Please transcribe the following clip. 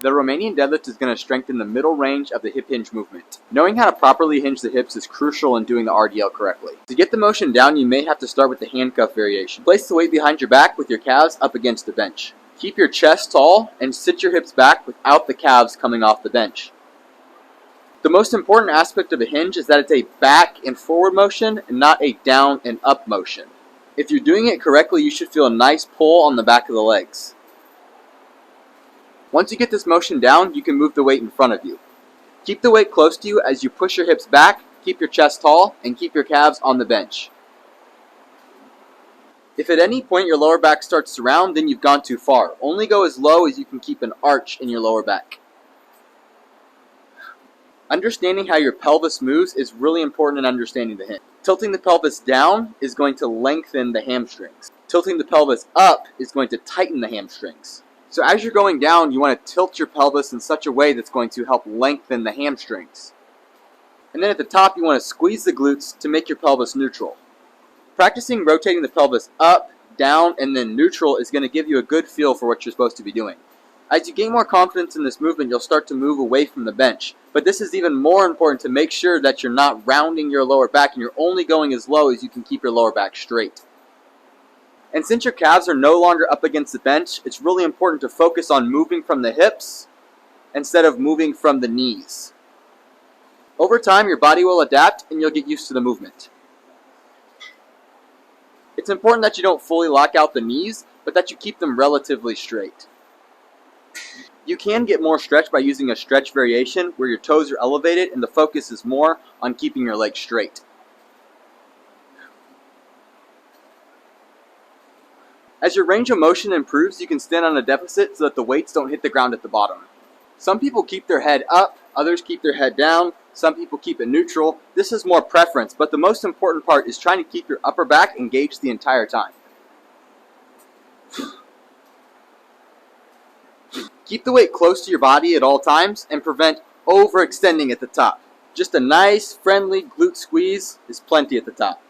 The Romanian deadlift is going to strengthen the middle range of the hip hinge movement. Knowing how to properly hinge the hips is crucial in doing the RDL correctly. To get the motion down, you may have to start with the handcuff variation. Place the weight behind your back with your calves up against the bench. Keep your chest tall and sit your hips back without the calves coming off the bench. The most important aspect of a hinge is that it's a back and forward motion and not a down and up motion. If you're doing it correctly, you should feel a nice pull on the back of the legs. Once you get this motion down, you can move the weight in front of you. Keep the weight close to you as you push your hips back, keep your chest tall, and keep your calves on the bench. If at any point your lower back starts to round, then you've gone too far. Only go as low as you can keep an arch in your lower back. Understanding how your pelvis moves is really important in understanding the hinge. Tilting the pelvis down is going to lengthen the hamstrings. Tilting the pelvis up is going to tighten the hamstrings. So as you're going down, you want to tilt your pelvis in such a way that's going to help lengthen the hamstrings. And then at the top, you want to squeeze the glutes to make your pelvis neutral. Practicing rotating the pelvis up, down, and then neutral is going to give you a good feel for what you're supposed to be doing. As you gain more confidence in this movement, you'll start to move away from the bench. But this is even more important to make sure that you're not rounding your lower back and you're only going as low as you can keep your lower back straight. And since your calves are no longer up against the bench, it's really important to focus on moving from the hips instead of moving from the knees. Over time, your body will adapt and you'll get used to the movement. It's important that you don't fully lock out the knees, but that you keep them relatively straight. You can get more stretch by using a stretch variation where your toes are elevated and the focus is more on keeping your legs straight. As your range of motion improves, you can stand on a deficit so that the weights don't hit the ground at the bottom. Some people keep their head up, others keep their head down, some people keep it neutral. This is more preference, but the most important part is trying to keep your upper back engaged the entire time. Keep the weight close to your body at all times and prevent overextending at the top. Just a nice, friendly glute squeeze is plenty at the top.